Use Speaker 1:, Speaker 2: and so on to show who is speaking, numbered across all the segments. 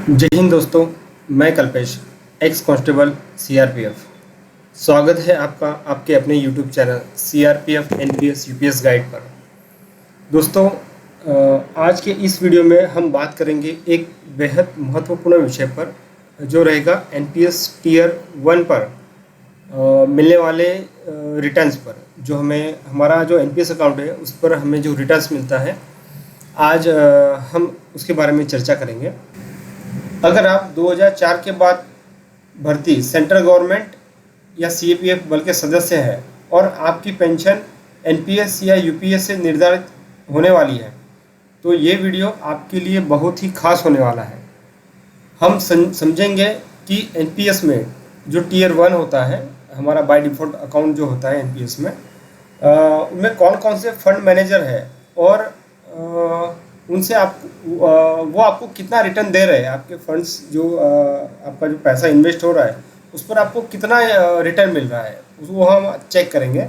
Speaker 1: जय हिंद दोस्तों। मैं कल्पेश, एक्स कांस्टेबल सीआरपीएफ। स्वागत है आपका आपके अपने YouTube channel CRPF NPS UPS guide पर। दोस्तों, आज के इस वीडियो में हम बात करेंगे एक बेहद महत्वपूर्ण विषय पर, जो रहेगा एनपीएस टीयर 1 पर मिलने वाले रिटर्न्स पर। जो हमें हमारा जो एनपीएस अकाउंट है उस पर हमें जो रिटर्न्स मिलता है, आज हम उसके बारे में चर्चा करेंगे। अगर आप 2004 के बाद भर्ती सेंट्रल गवर्नमेंट या सीएपीएफ बल के सदस्य हैं और आपकी पेंशन एनपीएस या यूपीएस से निर्धारित होने वाली है, तो ये वीडियो आपके लिए बहुत ही खास होने वाला है। हम समझेंगे कि एनपीएस में जो टीयर 1 होता है, हमारा बाय डिफ़ॉल्ट अकाउंट जो होता है एनपीएस में, उनमें कौन कौन से फंड मैनेजर है और उनसे आप वो आपको कितना रिटर्न दे रहे हैं। आपके फंड्स जो आपका जो पैसा इन्वेस्ट हो रहा है उस पर आपको कितना रिटर्न मिल रहा है, वो हम चेक करेंगे।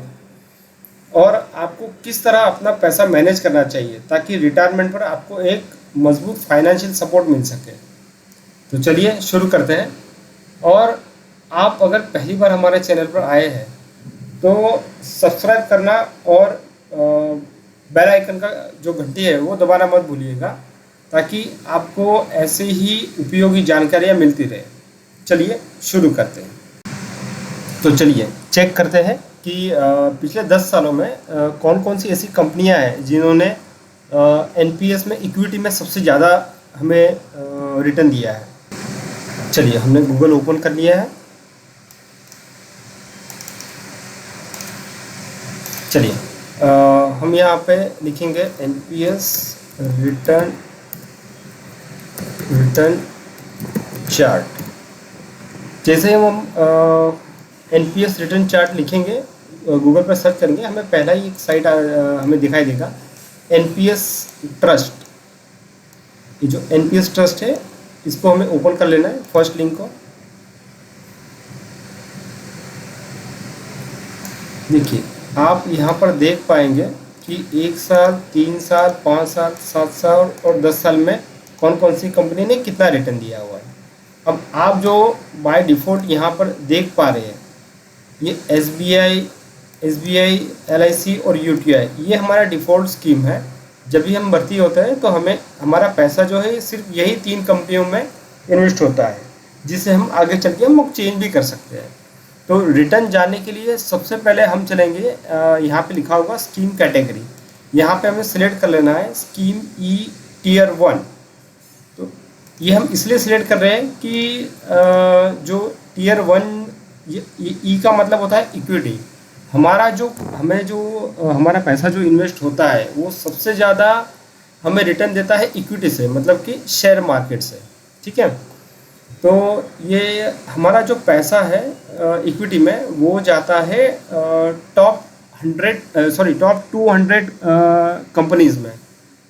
Speaker 1: और आपको किस तरह अपना पैसा मैनेज करना चाहिए ताकि रिटायरमेंट पर आपको एक मजबूत फाइनेंशियल सपोर्ट मिल सके। तो चलिए शुरू करते हैं। और आप अगर पहली बार हमारे चैनल पर आए हैं तो सब्सक्राइब करना और बेल आइकन का जो घंटी है वो दबाना मत भूलिएगा, ताकि आपको ऐसे ही उपयोगी जानकारियाँ मिलती रहे। चलिए शुरू करते हैं। तो चलिए चेक करते हैं कि पिछले 10 सालों में कौन कौन सी ऐसी कंपनियां हैं जिन्होंने एनपीएस में इक्विटी में सबसे ज़्यादा हमें रिटर्न दिया है। चलिए, हमने गूगल ओपन कर लिया है। चलिए, हम यहाँ पे लिखेंगे एनपीएस रिटर्न चार्ट। जैसे हम एनपीएस रिटर्न चार्ट लिखेंगे, गूगल पर सर्च करेंगे, हमें पहला ही एक साइट हमें दिखाई देगा, एनपीएस ट्रस्ट। ये जो एनपीएस ट्रस्ट है इसको हमें ओपन कर लेना है, फर्स्ट लिंक को। देखिए, आप यहाँ पर देख पाएंगे कि 1 साल, 3 साल, 5 साल, 7 साल और 10 साल में कौन कौन सी कंपनी ने कितना रिटर्न दिया हुआ है। अब आप जो बाय डिफ़ॉल्ट यहाँ पर देख पा रहे हैं, ये एसबीआई, एलआईसी और यूटीआई, ये हमारा डिफ़ॉल्ट स्कीम है। जब भी हम भर्ती होते हैं तो हमें हमारा पैसा जो है सिर्फ यही 3 कंपनियों में इन्वेस्ट होता है, जिसे हम आगे चल के हम चेंज भी कर सकते हैं। तो रिटर्न जानने के लिए सबसे पहले हम चलेंगे, यहाँ पे लिखा होगा स्कीम कैटेगरी। यहाँ पे हमें सिलेक्ट कर लेना है स्कीम ई टीयर 1। तो ये हम इसलिए सिलेक्ट कर रहे हैं कि जो टीयर 1, ई का मतलब होता है इक्विटी। हमारा हमारा पैसा जो इन्वेस्ट होता है वो सबसे ज़्यादा हमें रिटर्न देता है इक्विटी से, मतलब कि शेयर मार्केट से। ठीक है, तो ये हमारा जो पैसा है इक्विटी में वो जाता है टॉप 200 कंपनीज़ में।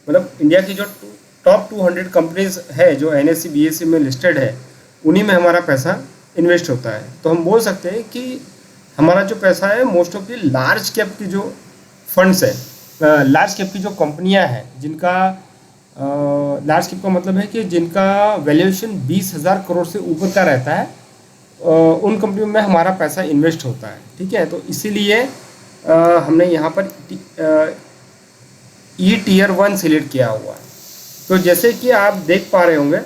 Speaker 1: मतलब इंडिया की जो टॉप 200 कंपनीज़ है जो एनएससी बीएससी में लिस्टेड है, उन्हीं में हमारा पैसा इन्वेस्ट होता है। तो हम बोल सकते हैं कि हमारा जो पैसा है most of the large cap की जो फंड्स है, लार्ज कैप की जो कंपनियां हैं जिनका लार्ज कैप का मतलब है कि जिनका वैल्यूएशन 20,000 करोड़ से ऊपर का रहता है, उन कंपनियों में हमारा पैसा इन्वेस्ट होता है। ठीक है, तो इसीलिए हमने यहाँ पर ई टीयर 1 सिलेक्ट किया हुआ है। तो जैसे कि आप देख पा रहे होंगे,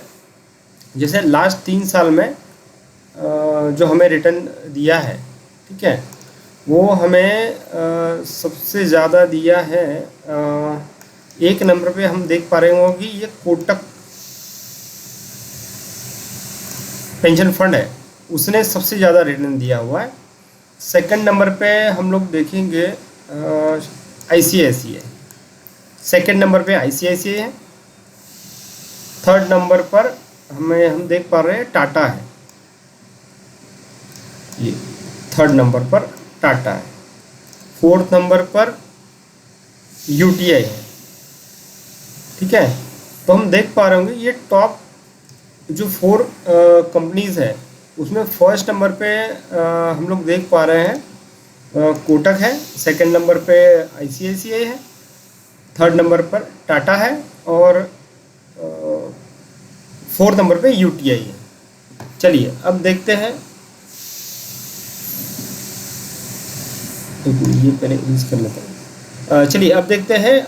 Speaker 1: जैसे लास्ट 3 साल में जो हमें रिटर्न दिया है, ठीक है, वो हमें सबसे ज़्यादा दिया है। 1 नंबर पे हम देख पा रहे होंगे ये कोटक पेंशन फंड है, उसने सबसे ज़्यादा रिटर्न दिया हुआ है। सेकंड नंबर पे हम लोग देखेंगे आईसीआईसीआई। सेकंड नंबर पे आईसीआईसीआई है। थर्ड नंबर पर हम देख पा रहे हैं टाटा है, ये थर्ड नंबर पर टाटा है। फोर्थ नंबर पर यूटीआई है। ठीक है, तो हम देख पा रहे होंगे ये टॉप जो 4 कंपनीज़ है उसमें फर्स्ट नंबर पे हम लोग देख पा रहे हैं कोटक है, सेकंड नंबर पे आईसीआईसीआई है, थर्ड नंबर पर टाटा है और 4 नंबर पे यूटीआई है। चलिए अब देखते हैं, ये पहले यूज कर लेते हैं। चलिए अब देखते हैं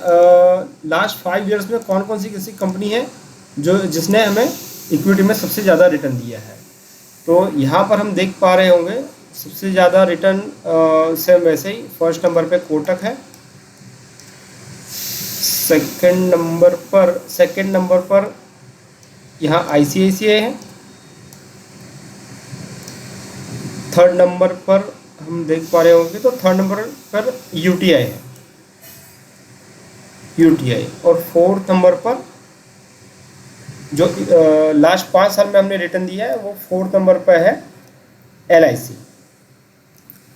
Speaker 1: लास्ट 5 ईयर्स में कौन कौन सी कैसी कंपनी है जो जिसने हमें इक्विटी में सबसे ज़्यादा रिटर्न दिया है। तो यहाँ पर हम देख पा रहे होंगे सबसे ज़्यादा रिटर्न से वैसे ही फर्स्ट नंबर पे कोटक है, सेकंड नंबर पर यहाँ आईसीआईसीआई है, थर्ड नंबर पर हम देख पा रहे होंगे तो थर्ड नंबर पर यूटीआई है, और फोर्थ नंबर पर जो लास्ट 5 साल में हमने रिटर्न दिया है वो फोर्थ नंबर पर है एलआईसी।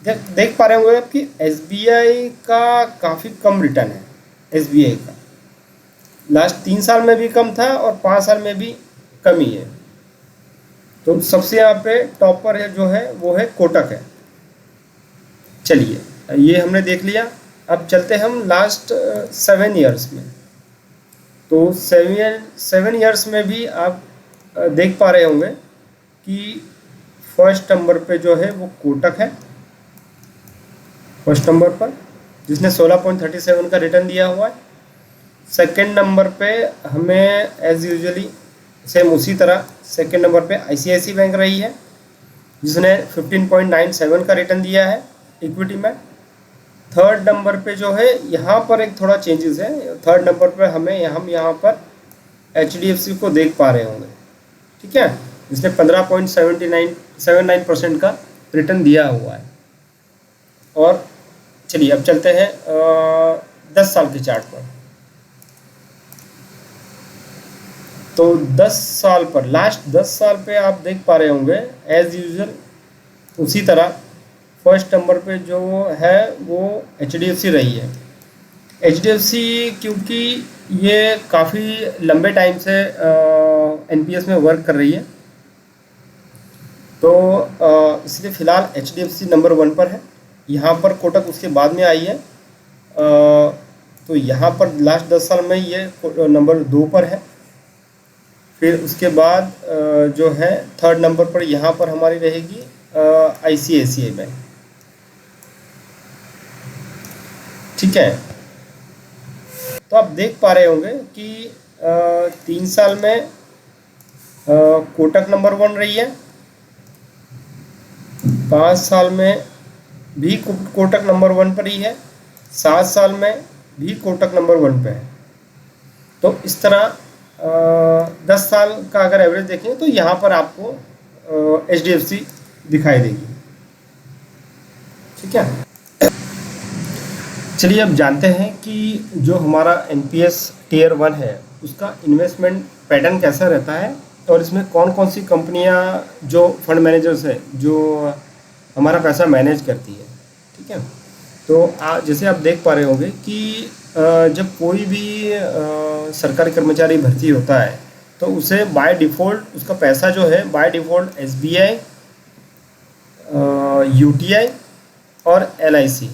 Speaker 1: देख पा रहे होंगे आप कि एसबीआई का काफ़ी कम रिटर्न है। एसबीआई का लास्ट 3 साल में भी कम था और 5 साल में भी कम ही है। तो सबसे यहाँ पे टॉप पर है जो है वो है कोटक है। चलिए ये हमने देख लिया। अब चलते हैं हम लास्ट 7 ईयर्स में। तो 7 ईयर्स में भी आप देख पा रहे होंगे कि फर्स्ट नंबर पे जो है वो कोटक है, फर्स्ट नंबर पर जिसने 16.37 का रिटर्न दिया हुआ है। सेकंड नंबर पे हमें एज यूजुअली सेम उसी तरह सेकंड नंबर पे आईसीआईसी बैंक रही है जिसने 15.97 का रिटर्न दिया है इक्विटी में। थर्ड नंबर पे जो है यहाँ पर एक थोड़ा चेंजेस है। थर्ड नंबर पे हम यहाँ पर एचडीएफसी को देख पा रहे होंगे, ठीक है, जिसने 15.79% का रिटर्न दिया हुआ है। और चलिए अब चलते हैं 10 साल के चार्ट पर। तो 10 साल पर लास्ट 10 साल पे आप देख पा रहे होंगे एज यूजुअल उसी तरह फर्स्ट नंबर पे जो है वो एचडीएफसी रही है। एचडीएफसी क्योंकि ये काफ़ी लंबे टाइम से एनपीएस में वर्क कर रही है तो इसलिए फ़िलहाल एचडीएफसी नंबर 1 पर है। यहाँ पर कोटक उसके बाद में आई है। तो यहाँ पर लास्ट 10 साल में ये नंबर 2 पर है। फिर उसके बाद जो है थर्ड नंबर पर यहाँ पर हमारी रहेगी आईसीआईसीआई बैंक, ठीक है। तो आप देख पा रहे होंगे कि 3 साल में कोटक नंबर 1 रही है, 5 साल में भी कोटक नंबर 1 पर ही है, 7 साल में भी कोटक नंबर 1 पे है। तो इस तरह 10 साल का अगर एवरेज देखें तो यहाँ पर आपको एचडीएफसी दिखाई देगी, ठीक है। चलिए अब जानते हैं कि जो हमारा एनपीएस टियर 1 है उसका इन्वेस्टमेंट पैटर्न कैसा रहता है और इसमें कौन कौन सी कंपनियां जो फंड मैनेजर्स है जो हमारा पैसा मैनेज करती है, ठीक है। तो जैसे आप देख पा रहे होंगे कि जब कोई भी सरकारी कर्मचारी भर्ती होता है तो उसे बाय डिफ़ॉल्ट उसका पैसा जो है बाय डिफ़ॉल्ट एसबीआई, यूटीआई और एलआईसी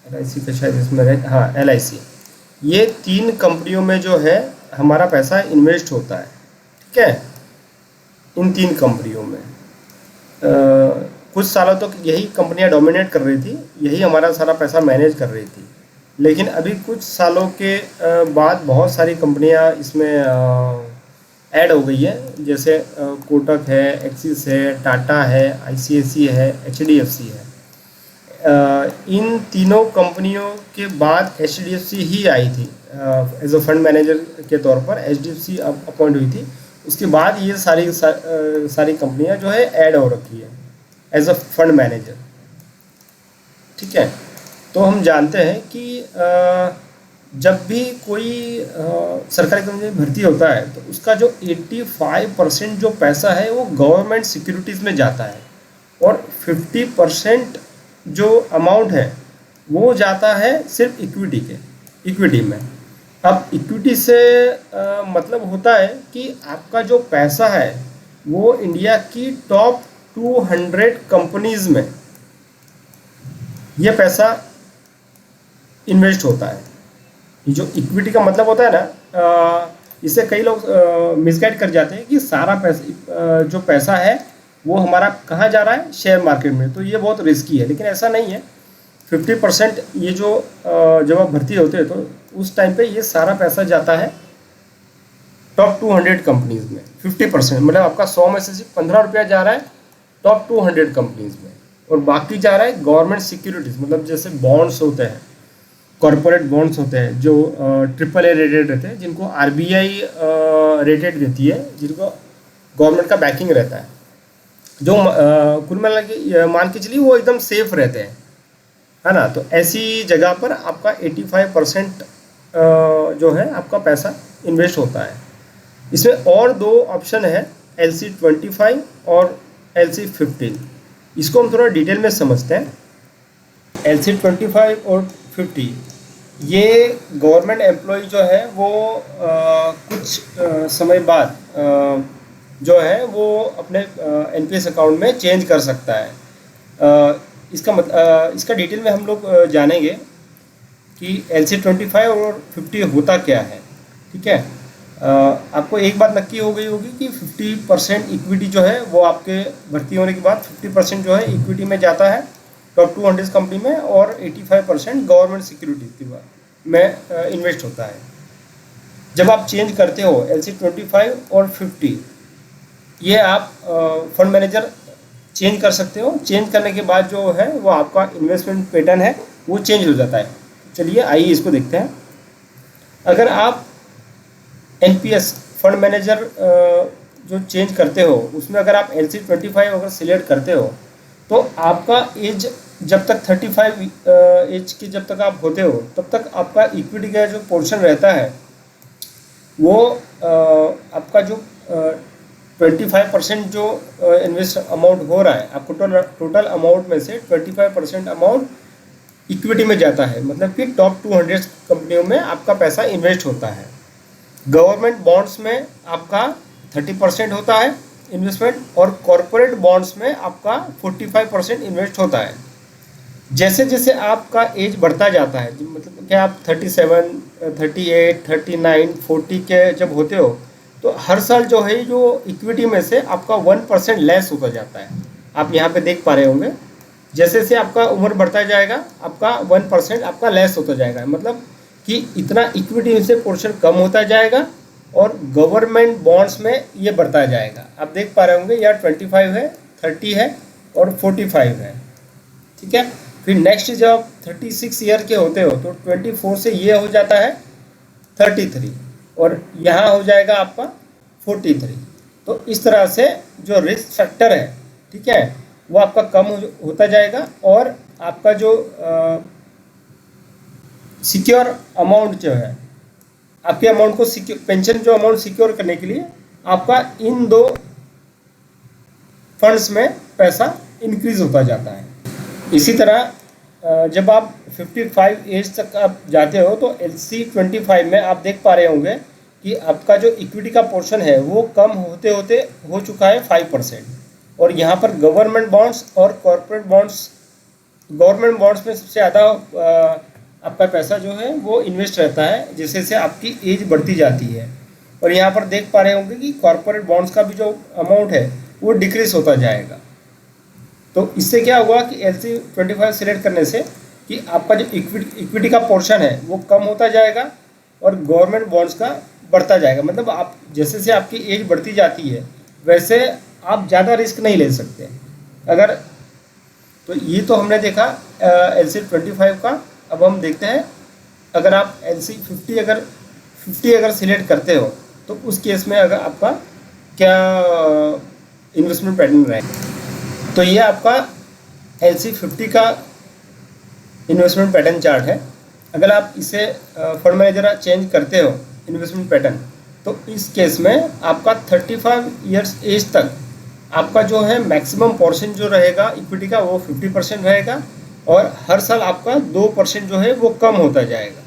Speaker 1: का शायद इसमें है, हाँ एलआईसी, ये 3 कंपनियों में जो है हमारा पैसा इन्वेस्ट होता है, ठीक है। इन 3 कंपनियों में कुछ सालों तक यही कंपनियां डोमिनेट कर रही थी, यही हमारा सारा पैसा मैनेज कर रही थी। लेकिन अभी कुछ सालों के बाद बहुत सारी कंपनियां इसमें ऐड हो गई है, जैसे कोटक है, एक्सिस है, टाटा है, आईसीआईसी है, एचडीएफसी है। इन तीनों कंपनियों के बाद एचडीएफसी ही आई थी एज अ फंड मैनेजर के तौर पर। एचडीएफसी अपॉइंट हुई थी, उसके बाद ये सारी कंपनियां जो है ऐड हो रखी है एज अ फंड मैनेजर, ठीक है। तो हम जानते हैं कि जब भी कोई सरकारी कर्मचारी भर्ती होता है तो उसका जो 85% जो पैसा है वो गवर्नमेंट सिक्योरिटीज़ में जाता है और 50% जो अमाउंट है वो जाता है सिर्फ इक्विटी में। अब इक्विटी से मतलब होता है कि आपका जो पैसा है वो इंडिया की टॉप 200 कंपनीज़ में ये पैसा इन्वेस्ट होता है। ये जो इक्विटी का मतलब होता है ना, इससे कई लोग मिसगाइड कर जाते हैं कि सारा पैसा जो पैसा है वो हमारा कहाँ जा रहा है, शेयर मार्केट में, तो ये बहुत रिस्की है। लेकिन ऐसा नहीं है, 50% ये जो जब आप भर्ती होते हैं तो उस टाइम पे ये सारा पैसा जाता है टॉप 200 कंपनीज में। 50% मतलब आपका 100 में से सिर्फ 15 रुपया जा रहा है टॉप 200 कंपनीज में, और बाकी जा रहा है गवर्नमेंट सिक्योरिटीज, मतलब जैसे बॉन्ड्स होते हैं, कॉरपोरेट बॉन्ड्स होते हैं जो AAA रेटेड रहते हैं, जिनको RBI रेटेड देती है, जिनको गवर्नमेंट का बैकिंग रहता है, जो कुल मिला के मान के चलिए वो एकदम सेफ रहते हैं, है ना। तो ऐसी जगह पर आपका 85% जो है आपका पैसा इन्वेस्ट होता है। इसमें और दो ऑप्शन है, LC25 और LC15। इसको हम थोड़ा डिटेल में समझते हैं। LC25 और 50 ये गवर्नमेंट एम्प्लॉय जो है वो कुछ समय बाद जो है वो अपने NPS अकाउंट में चेंज कर सकता है। इसका डिटेल में हम लोग जानेंगे कि LC25 और 50 होता क्या है, ठीक है। आपको एक बात नक्की हो गई होगी कि 50% इक्विटी जो है वो आपके भर्ती होने के बाद 50% जो है इक्विटी में जाता है टॉप 200 कंपनी में, और 85% गवर्नमेंट सिक्योरिटी के बाद में इन्वेस्ट होता है। जब आप चेंज करते हो LC25 और 50, ये आप फंड मैनेजर चेंज कर सकते हो। चेंज करने के बाद जो है वो आपका इन्वेस्टमेंट पैटर्न है वो चेंज हो जाता है। चलिए आइए इसको देखते हैं। अगर आप NPS फंड मैनेजर जो चेंज करते हो उसमें अगर आप LC25 अगर सिलेक्ट करते हो तो आपका एज जब तक 35 एज के जब तक आप होते हो तब तक आपका इक्विटी का जो पोर्शन रहता है वो आपका जो 25% जो इन्वेस्ट अमाउंट हो रहा है, आपको टोटल अमाउंट में से 25% अमाउंट इक्विटी में जाता है, मतलब कि टॉप 200 कंपनियों में आपका पैसा इन्वेस्ट होता है। गवर्नमेंट बॉन्ड्स में आपका 30% होता है इन्वेस्टमेंट, और कॉरपोरेट बॉन्ड्स में आपका 45% इन्वेस्ट होता है। जैसे जैसे आपका एज बढ़ता जाता है, मतलब कि आप 37, 38, 39, 40 के जब होते हो तो हर साल जो है जो इक्विटी में से आपका 1% लेस होता जाता है। आप यहाँ पे देख पा रहे होंगे, जैसे जैसे आपका उम्र बढ़ता जाएगा आपका 1% आपका लेस होता जाएगा, मतलब कि इतना इक्विटी में से पोर्शन कम होता जाएगा और गवर्नमेंट बॉन्ड्स में ये बढ़ता जाएगा। आप देख पा रहे होंगे यार 25 है, 30 है और 45 है, ठीक है। फिर नेक्स्ट जब आप 36 ईयर के होते हो तो 24 से ये हो जाता है 33 और यहाँ हो जाएगा आपका 43। तो इस तरह से जो रिस्क फैक्टर है, ठीक है, वो आपका कम होता जाएगा और आपका जो सिक्योर अमाउंट जो है, आपके अमाउंट को सिक्योर, पेंशन जो अमाउंट सिक्योर करने के लिए आपका इन दो फंड्स में पैसा इंक्रीज होता जाता है। इसी तरह जब आप 55 एज तक आप जाते हो तो LC25 में आप देख पा रहे होंगे कि आपका जो इक्विटी का पोर्शन है वो कम होते होते हो चुका है 5%, और यहाँ पर गवर्नमेंट बॉन्ड्स और कॉरपोरेट बॉन्ड्स, गवर्नमेंट बॉन्ड्स में सबसे ज़्यादा आपका पैसा जो है वो इन्वेस्ट रहता है जैसे जैसे आपकी एज बढ़ती जाती है। और यहाँ पर देख पा रहे होंगे कि कॉरपोरेट बॉन्ड्स का भी जो अमाउंट है वो डिक्रीज होता जाएगा। तो इससे क्या हुआ कि LC25 सिलेक्ट करने से कि आपका जो इक्विटी का पोर्शन है वो कम होता जाएगा और गवर्नमेंट बॉन्ड्स का बढ़ता जाएगा। मतलब आप जैसे जैसे आपकी एज बढ़ती जाती है वैसे आप ज़्यादा रिस्क नहीं ले सकते। अगर तो ये तो हमने देखा LC25 का। अब हम देखते हैं अगर आप LC50 अगर सिलेक्ट करते हो तो उस केस में अगर आपका क्या इन्वेस्टमेंट पैटर्न रहेगा। तो ये आपका LC50 का इन्वेस्टमेंट पैटर्न चार्ट है। अगर आप इसे फंड मैनेजर चेंज करते हो इन्वेस्टमेंट पैटर्न तो इस केस में आपका 35 ईयर्स एज तक आपका जो है मैक्सिमम पोर्शन जो रहेगा इक्विटी का वो 50% रहेगा और हर साल आपका 2% जो है वो कम होता जाएगा।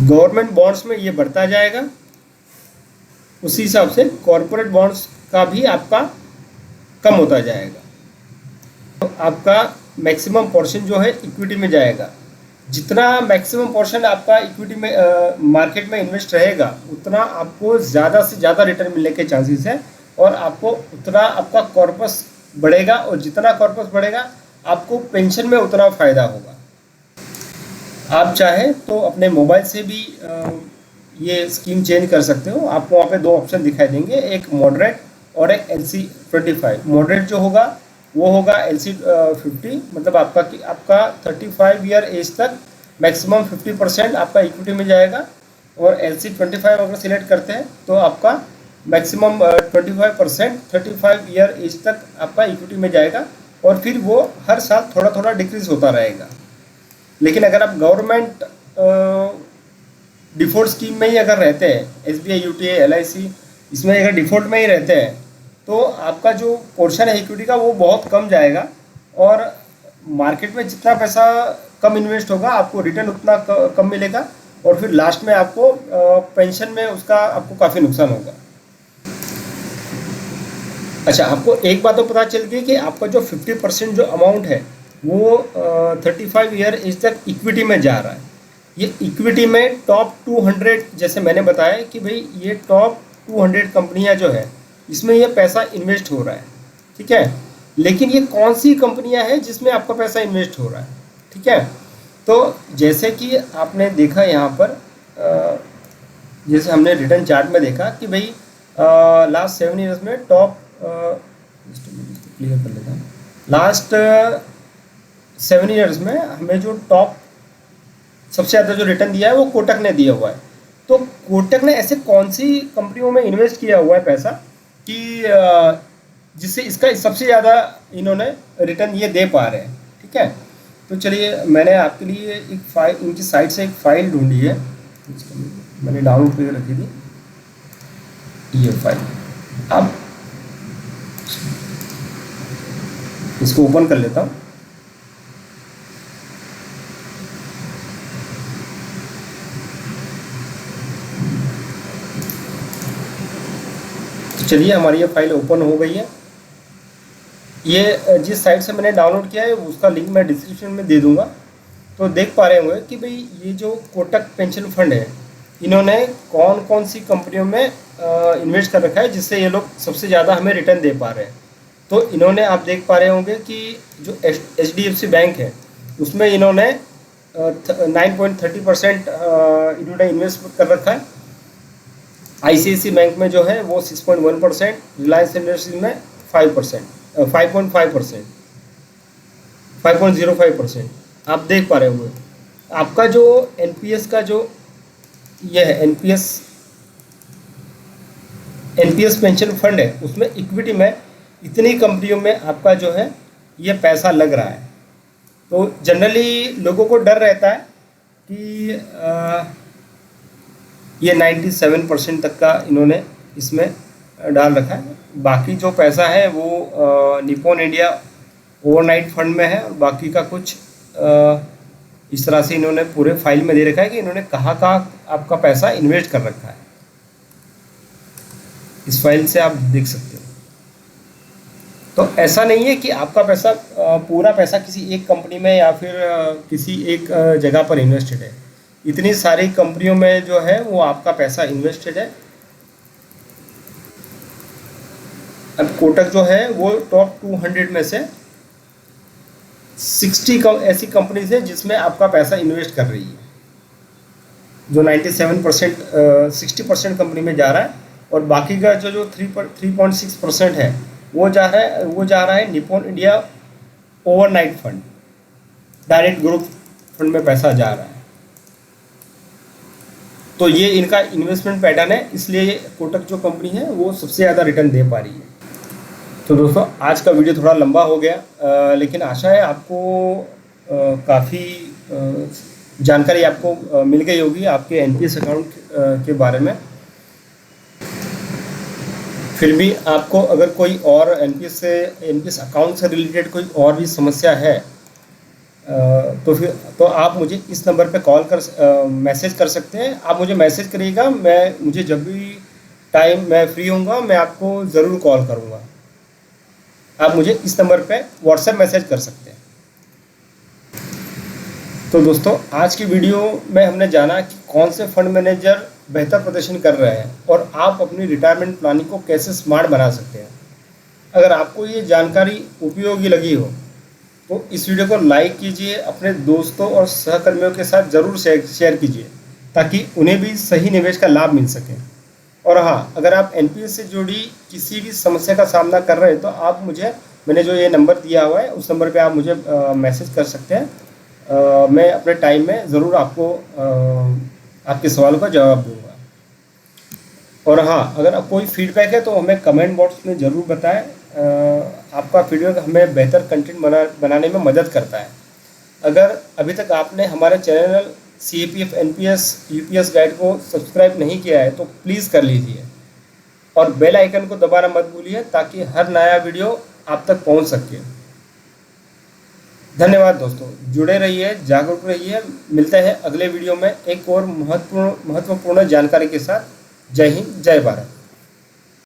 Speaker 1: गवर्नमेंट बॉन्ड्स में ये बढ़ता जाएगा, उसी हिसाब से कॉरपोरेट बॉन्ड्स का भी आपका कम होता जाएगा। तो आपका मैक्सिमम पोर्शन जो है इक्विटी में जाएगा। जितना मैक्सिमम पोर्शन आपका इक्विटी में मार्केट में इन्वेस्ट रहेगा, उतना आपको ज़्यादा से ज़्यादा रिटर्न मिलने के चांसेस है, और आपको उतना आपका कॉर्पस बढ़ेगा, और जितना कॉर्पस बढ़ेगा आपको पेंशन में उतना फ़ायदा होगा। आप चाहे तो अपने मोबाइल से भी ये स्कीम चेंज कर सकते हो। आपको वहाँ पे दो ऑप्शन दिखाई देंगे, एक मॉडरेट और एक LC25। मॉडरेट जो होगा वो होगा LC50, मतलब आपका 35 ईयर एज तक मैक्सिमम 50% आपका इक्विटी में जाएगा, और LC25 अगर सिलेक्ट करते हैं तो आपका मैक्सिमम 25% 35 ईयर एज तक आपका इक्विटी में जाएगा, और फिर वो हर साल थोड़ा थोड़ा डिक्रीज होता रहेगा। लेकिन अगर आप गवर्नमेंट डिफ़ॉल्ट स्कीम में ही अगर रहते हैं, SBI, UTI, LIC, इसमें अगर डिफ़ॉल्ट में ही रहते हैं, तो आपका जो पोर्शन है इक्विटी का वो बहुत कम जाएगा, और मार्केट में जितना पैसा कम इन्वेस्ट होगा आपको रिटर्न उतना कम मिलेगा, और फिर लास्ट में आपको पेंशन में उसका आपको काफ़ी नुकसान होगा। अच्छा, आपको एक बात तो पता चल गई कि आपका जो 50% जो अमाउंट है वो 35 ईयर एज तक इक्विटी में जा रहा है। ये इक्विटी में टॉप 200, जैसे मैंने बताया कि भाई ये टॉप 200 कंपनियां जो है इसमें ये पैसा इन्वेस्ट हो रहा है, ठीक है। लेकिन ये कौन सी कंपनियां हैं जिसमें आपका पैसा इन्वेस्ट हो रहा है, ठीक है। तो जैसे कि आपने देखा यहाँ पर, जैसे हमने रिटर्न चार्ट में देखा कि भाई लास्ट 7 ईयर्स में टॉप, क्लियर कर लेता हूँ, लास्ट 7 ईयर्स में हमें जो टॉप सबसे ज़्यादा जो रिटर्न दिया है वो कोटक ने दिया हुआ है। तो कोटक ने ऐसे कौन सी कंपनियों में इन्वेस्ट किया हुआ है पैसा कि जिससे इसका सबसे ज़्यादा इन्होंने रिटर्न ये दे पा रहे हैं, ठीक है। तो चलिए, मैंने आपके लिए एक फाइल, इनकी साइट से एक फ़ाइल ढूंढी है, मैंने डाउनलोड करके रखी थी ये फाइल। अब इसको ओपन कर लेता हूँ। चलिए, हमारी ये फाइल ओपन हो गई है। ये जिस साइट से मैंने डाउनलोड किया है उसका लिंक मैं डिस्क्रिप्शन में दे दूंगा। तो देख पा रहे होंगे कि भाई ये जो कोटक पेंशन फंड है, इन्होंने कौन कौन सी कंपनियों में इन्वेस्ट कर रखा है जिससे ये लोग सबसे ज़्यादा हमें रिटर्न दे पा रहे हैं। तो इन्होंने, आप देख पा रहे होंगे कि जो HDFC बैंक है उसमें इन्होंने 9.30% इन्होंने इन्वेस्ट कर रखा है। ICICI बैंक में जो है वो 6.1%, रिलायंस इंडस्ट्रीज में 5%, 5.5%, 5.05%। आप देख पा रहे होंगे आपका जो NPS का जो ये है NPS पेंशन फंड है, उसमें इक्विटी में इतनी कंपनियों में आपका जो है ये पैसा लग रहा है। तो जनरली लोगों को डर रहता है कि ये 97% तक का इन्होंने इसमें डाल रखा है। बाकी जो पैसा है वो निप्पॉन इंडिया ओवरनाइट फंड में है, और बाकी का कुछ इस तरह से इन्होंने पूरे फाइल में दे रखा है कि इन्होंने कहाँ आपका पैसा इन्वेस्ट कर रखा है। इस फाइल से आप देख सकते हो। तो ऐसा नहीं है कि आपका पैसा, पूरा पैसा किसी एक कंपनी में या फिर किसी एक जगह पर इन्वेस्टेड है। इतनी सारी कंपनियों में जो है वो आपका पैसा इन्वेस्टेड है। अब कोटक जो है वो टॉप 200 में से 60 ऐसी कंपनीज है जिसमें आपका पैसा इन्वेस्ट कर रही है, जो 97% 60% कंपनी में जा रहा है, और बाकी का जो 3.6% है वो जा रहा है Nippon India overnight fund, direct growth fund में पैसा जा रहा है। तो ये इनका इन्वेस्टमेंट पैटर्न है, इसलिए कोटक जो कंपनी है वो सबसे ज़्यादा रिटर्न दे पा रही है। तो दोस्तों, आज का वीडियो थोड़ा लंबा हो गया, लेकिन आशा है आपको काफ़ी जानकारी आपको मिल गई होगी आपके NPS अकाउंट के बारे में। फिर भी आपको अगर कोई और NPS अकाउंट से रिलेटेड कोई और भी समस्या है, तो आप मुझे इस नंबर पे कॉल कर मैसेज कर सकते हैं। आप मुझे मैसेज करिएगा, मुझे जब भी टाइम मैं फ्री होऊंगा मैं आपको ज़रूर कॉल करूँगा। आप मुझे इस नंबर पे व्हाट्सएप मैसेज कर सकते हैं। तो दोस्तों, आज की वीडियो में हमने जाना कि कौन से फंड मैनेजर बेहतर प्रदर्शन कर रहे हैं और आप अपनी रिटायरमेंट प्लानिंग को कैसे स्मार्ट बना सकते हैं। अगर आपको ये जानकारी उपयोगी लगी हो तो इस वीडियो को लाइक कीजिए, अपने दोस्तों और सहकर्मियों के साथ ज़रूर शेयर कीजिए ताकि उन्हें भी सही निवेश का लाभ मिल सके। और हाँ, अगर आप एनपीएस से जुड़ी किसी भी समस्या का सामना कर रहे हैं तो आप मैंने जो ये नंबर दिया हुआ है उस नंबर पे आप मुझे मैसेज कर सकते हैं। मैं अपने टाइम में ज़रूर आपको आपके सवालों का जवाब दूंगा। और हाँ, अगर आप कोई फीडबैक है तो हमें कमेंट बॉक्स में ज़रूर बताएं। आपका फीडबैक हमें बेहतर कंटेंट बनाने में मदद करता है। अगर अभी तक आपने हमारे channel CAPF NPS UPS guide को सब्सक्राइब नहीं किया है तो प्लीज़ कर लीजिए और बेल आइकन को दबाना मत भूलिए ताकि हर नया वीडियो आप तक पहुंच सके। धन्यवाद दोस्तों, जुड़े रहिए, जागरूक रहिए। मिलते हैं अगले वीडियो में एक और महत्वपूर्ण जानकारी के साथ। जय हिंद, जय भारत।